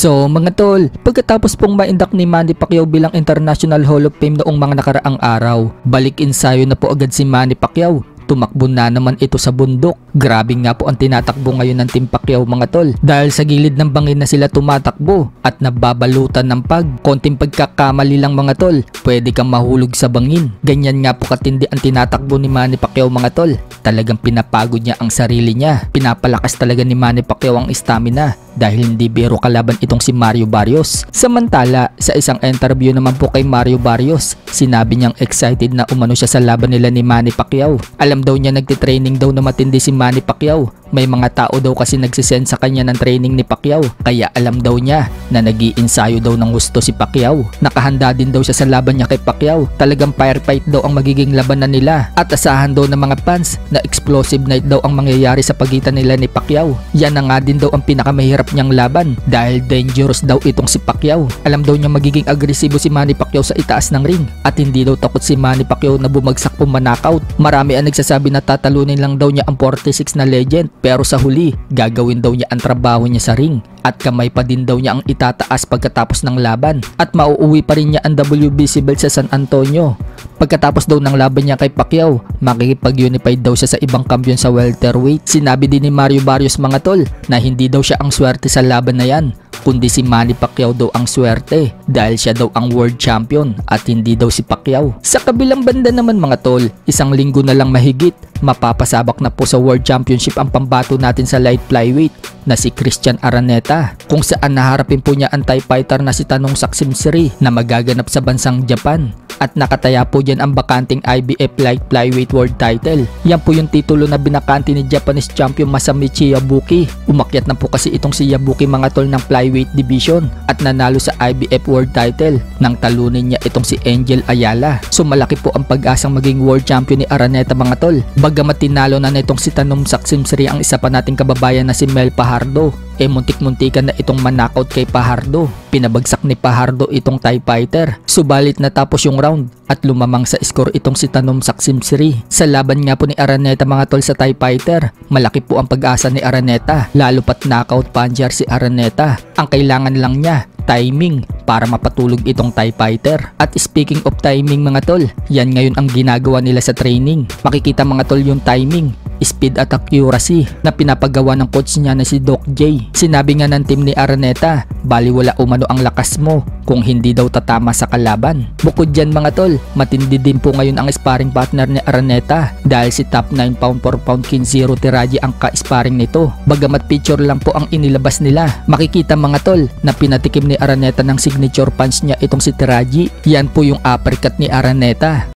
So mga tol, pagkatapos pong maindak ni Manny Pacquiao bilang International Hall of Fame noong mga nakaraang araw, balik ensayo na po agad si Manny Pacquiao. Tumakbo na naman ito sa bundok. Grabe nga po ang tinatakbo ngayon ng Team Pacquiao mga tol. Dahil sa gilid ng bangin na sila tumatakbo at nababalutan ng pag. Konting pagkakamali lang mga tol, pwede kang mahulog sa bangin. Ganyan nga po katindi ang tinatakbo ni Manny Pacquiao mga tol. Talagang pinapagod niya ang sarili niya. Pinapalakas talaga ni Manny Pacquiao ang stamina dahil hindi biro kalaban itong si Mario Barrios. Samantala, sa isang interview naman po kay Mario Barrios, sinabi niyang excited na umano siya sa laban nila ni Manny Pacquiao. Alam daw niya nagtitraining daw na matindi si Manny Pacquiao. May mga tao daw kasi nagsisend sa kanya ng training ni Pacquiao. Kaya alam daw niya na nag-iinsayo daw ng gusto si Pacquiao. Nakahanda din daw siya sa laban niya kay Pacquiao. Talagang firefight daw ang magiging labanan nila. At asahan daw ng mga fans na explosive night daw ang mangyayari sa pagitan nila ni Pacquiao. Yan na nga din daw ang pinakamahirap niyang laban dahil dangerous daw itong si Pacquiao. Alam daw niya magiging agresibo si Manny Pacquiao sa itaas ng ring. At hindi daw takot si Manny Pacquiao na bumagsak po manakaut. Marami ang nagsasabi na tatalunin lang daw niya ang 46 na legend. Pero sa huli, gagawin daw niya ang trabaho niya sa ring at kamay pa din daw niya ang itataas pagkatapos ng laban at mauuwi pa rin niya ang WBC belt sa San Antonio. Pagkatapos daw ng laban niya kay Pacquiao, makikipag-unified daw siya sa ibang kampiyon sa welterweight. Sinabi din ni Mario Barrios mga tol na hindi daw siya ang swerte sa laban na yan, kundi si Manny Pacquiao daw ang swerte dahil siya daw ang world champion at hindi daw si Pacquiao. Sa kabilang banda naman mga tol, isang linggo na lang mahigit, mapapasabak na po sa World Championship ang pambato natin sa light flyweight na si Christian Araneta, kung saan naharapin po niya ang Thai fighter na si Tanong Saksimsiri na magaganap sa bansang Japan. At nakataya po dyan ang bakanting IBF Light Flyweight World Title. Yan po yung titulo na binakante ni Japanese champion Masamichi Yabuki. Umakyat na po kasi itong si Yabuki mga tol ng flyweight division at nanalo sa IBF World Title nang talunin niya itong si Angel Ayala. So malaki po ang pag-asang maging world champion ni Araneta mga tol. Bagamat tinalo na nitong si Tanong Saksimsiri ang isa pa nating kababayan na si Mel Pajardo, muntik-muntikan na itong manakaut kay Pajardo. Pinabagsak ni Pajardo itong Thai fighter. Subalit natapos yung round at lumamang sa score itong si Tanong Saksimsiri. Sa laban nga po ni Araneta mga tol sa Thai fighter, malaki po ang pag-asa ni Araneta, lalo pat knockout puncher si Araneta. Ang kailangan lang niya, timing para mapatulog itong Thai fighter. At speaking of timing mga tol, yan ngayon ang ginagawa nila sa training. Makikita mga tol yung timing, speed at accuracy na pinapagawa ng coach niya na si Doc J. Sinabi nga ng team ni Araneta, baliwala umano ang lakas mo kung hindi daw tatama sa kalaban. Bukod dyan mga tol, matindi din po ngayon ang sparring partner ni Araneta dahil si top 9 pound for pound Kinziro Tiraji ang ka-sparring nito. Bagamat picture lang po ang inilabas nila, makikita mga tol na pinatikim ni Araneta ng signature punch niya itong si Tiraji. Yan po yung uppercut ni Araneta.